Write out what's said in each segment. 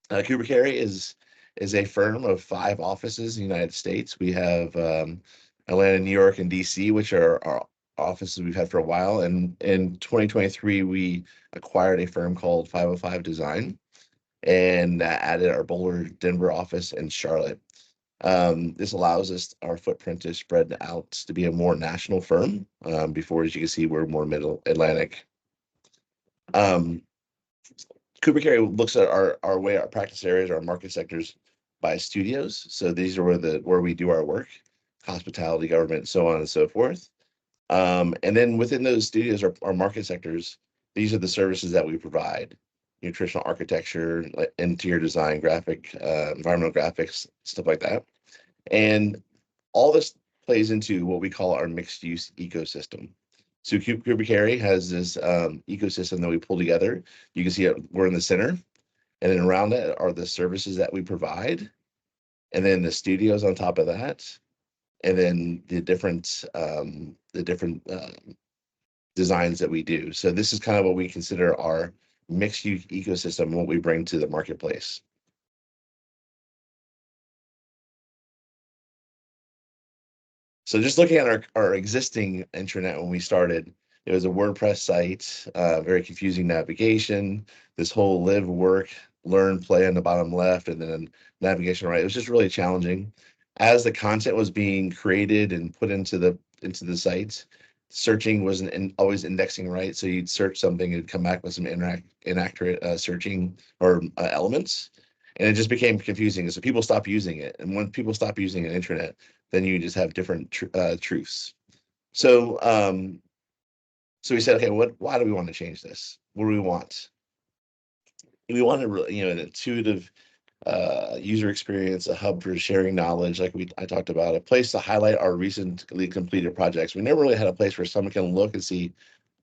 Cooper Carry is a firm of 5 offices in the United States. We have Atlanta, New York, and DC, which are our offices we've had for a while. And in 2023, we acquired a firm called 505 Design, and that added our Boulder, Denver office and Charlotte. This allows us our footprint to spread out to be a more national firm. Before, as you can see, we're more middle Atlantic. Um, Cooper Carry looks at our practice areas, our market sectors by studios. So these are where we do our work, hospitality, government, so on and so forth. And then within those studios, our market sectors, these are the services that we provide: nutritional architecture, like interior design, environmental graphics, stuff like that. And all this plays into what we call our mixed use ecosystem. So Cooper Carry has this ecosystem that we pull together. You can see we're in the center, and then around it are the services that we provide, and then the studios on top of that, and then the different designs that we do. So this is kind of what we consider our mixed use ecosystem and what we bring to the marketplace. So just looking at our existing intranet when we started, it was a WordPress site, very confusing navigation, this whole live, work, learn, play on the bottom left, and then navigation right. It was just really challenging. As the content was being created and put into the site, searching wasn't always indexing right. So you'd search something and come back with some inaccurate searching or elements. And it just became confusing. So people stopped using it. And when people stop using an intranet, then you just have different truths. So so we said, okay, why do we want to change this? What do we want? We want to really, an intuitive user experience, a hub for sharing knowledge, like I talked about, a place to highlight our recently completed projects. We never really had a place where someone can look and see,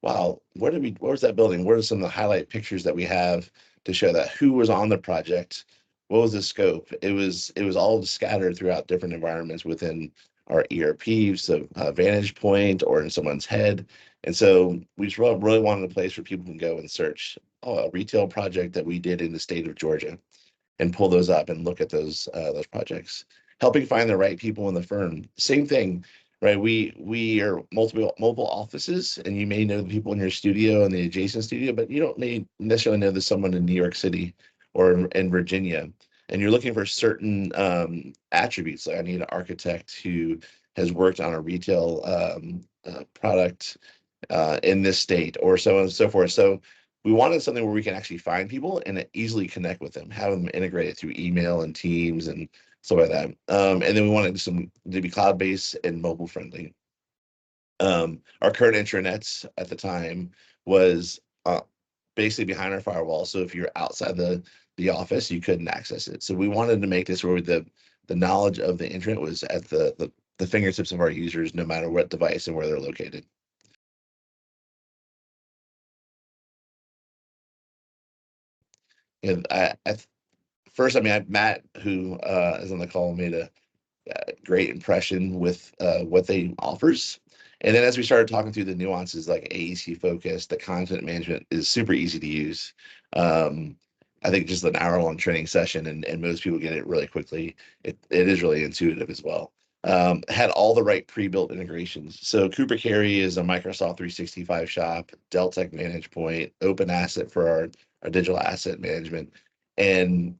wow, where was that building? Where are some of the highlight pictures that we have to show that who was on the project? What was the scope? It was all scattered throughout different environments within our ERP, so Vantage Point or in someone's head. And so we just really wanted a place where people can go and search, oh, a retail project that we did in the state of Georgia, and pull those up and look at those projects. Helping find the right people in the firm. Same thing, right? We are multiple offices, and you may know the people in your studio and the adjacent studio, but you don't may necessarily know there's someone in New York City or in Virginia. And you're looking for certain attributes. Like I need an architect who has worked on a retail product in this state, or so on and so forth. So we wanted something where we can actually find people and easily connect with them, have them integrated through email and Teams and stuff like that. And then we wanted some to be cloud-based and mobile friendly. Our current intranets at the time was basically behind our firewall. So if you're outside the office, you couldn't access it. So we wanted to make this where the knowledge of the internet was at the fingertips of our users, no matter what device and where they're located. And first, I mean, Matt, who is on the call, made a great impression with what they offers. And then as we started talking through the nuances, like AEC focus, the content management is super easy to use. Um, I think just an hour-long training session, and most people get it really quickly. It is really intuitive as well. Had all the right pre-built integrations. So Cooper Carry is a Microsoft 365 shop, Deltek Manage Point, Open Asset for our digital asset management, and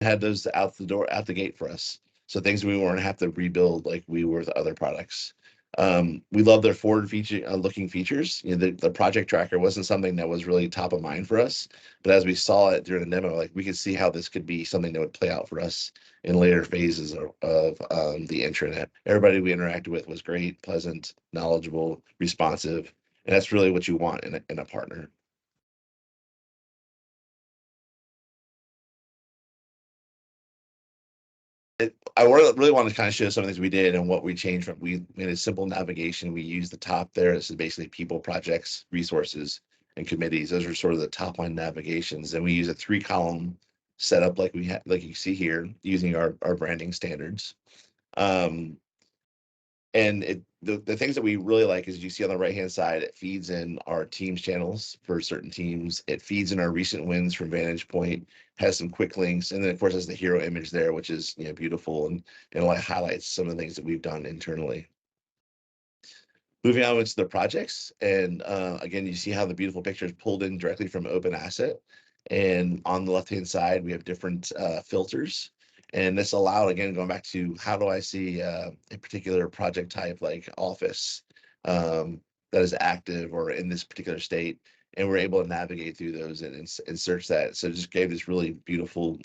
had those out the gate for us. So things we weren't have to rebuild like we were with other products. We love their forward feature looking features. The project tracker wasn't something that was really top of mind for us, but as we saw it during the demo, like we could see how this could be something that would play out for us in later phases of the intranet. Everybody we interacted with was great, pleasant, knowledgeable, responsive, and that's really what you want in a partner. I really want to kind of show some of things we did and what we changed from. We made a simple navigation. We used the top there. This is basically people, projects, resources, and committees. Those are sort of the top line navigations. And we use a 3-column setup like we have, like you see here, using our branding standards. Um, And the things that we really like is you see on the right-hand side, it feeds in our teams channels for certain teams. It feeds in our recent wins from Vantage Point, has some quick links, and then of course has the hero image there, which is beautiful and like highlights some of the things that we've done internally. Moving on into the projects, and again, you see how the beautiful picture is pulled in directly from Open Asset. And on the left-hand side, we have different filters. And this allowed, again, going back to how do I see a particular project type like Office that is active or in this particular state. And we're able to navigate through those and search that. So it just gave this really beautiful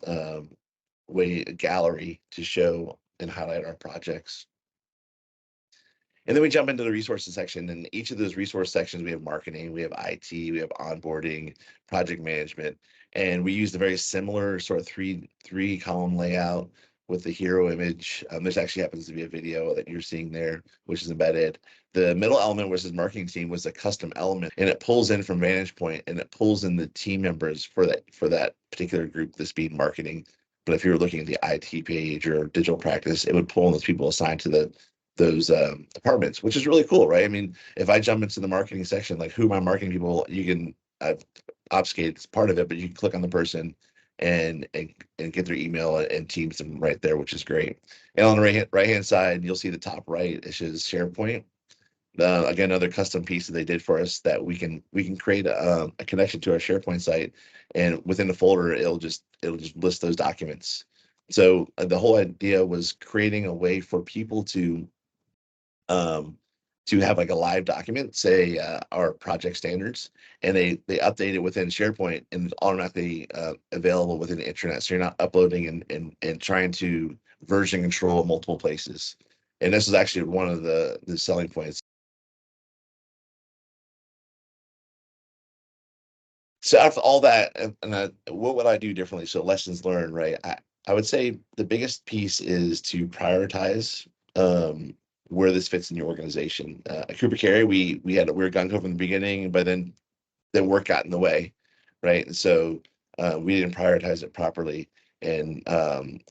gallery to show and highlight our projects. And then we jump into the resources section, and each of those resource sections, we have marketing, we have IT, we have onboarding, project management, and we use a very similar sort of three column layout with the hero image. This actually happens to be a video that you're seeing there, which is embedded. The middle element, which is marketing team, was a custom element, and it pulls in from Vantage Point, and it pulls in the team members for that particular group, this being marketing. But if you were looking at the IT page or digital practice, it would pull in those people assigned to those departments, which is really cool, right? I mean, if I jump into the marketing section, like who are my marketing people, you can obfuscate it's part of it, but you can click on the person and get their email and teams them right there, which is great. And on the right hand side, you'll see the top right, it shows SharePoint. Again, another custom piece that they did for us that we can create a connection to our SharePoint site, and within the folder, it'll just list those documents. So the whole idea was creating a way for people um, to have like a live document, say our project standards, and they update it within SharePoint and it's automatically available within the intranet. So you're not uploading and trying to version control multiple places. And this is actually one of the selling points. So after all that, what would I do differently? So lessons learned, right? I would say the biggest piece is to prioritize where this fits in your organization. At Cooper Carry, we were gung ho from the beginning, but then work got in the way, right? And so we didn't prioritize it properly, and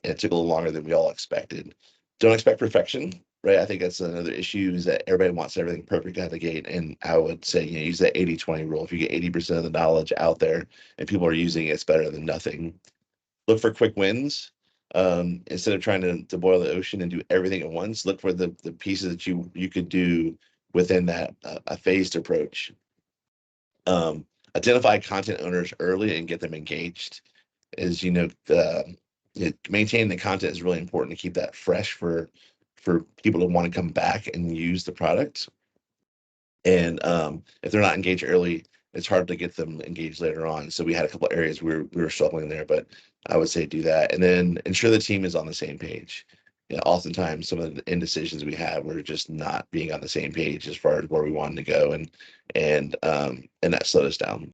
it took a little longer than we all expected. Don't expect perfection, right? I think that's another issue is that everybody wants everything perfect out of the gate. And I would say, use that 80-20 rule. If you get 80% of the knowledge out there and people are using it, it's better than nothing. Look for quick wins. Instead of trying to boil the ocean and do everything at once, look for the pieces that you could do within that a phased approach. Identify content owners early and get them engaged. As maintaining the content is really important to keep that fresh for people to want to come back and use the product. And if they're not engaged early, it's hard to get them engaged later on. So we had a couple of areas we were struggling there, but I would say do that, and then ensure the team is on the same page. Oftentimes some of the indecisions we have were just not being on the same page as far as where we wanted to go, and that slowed us down.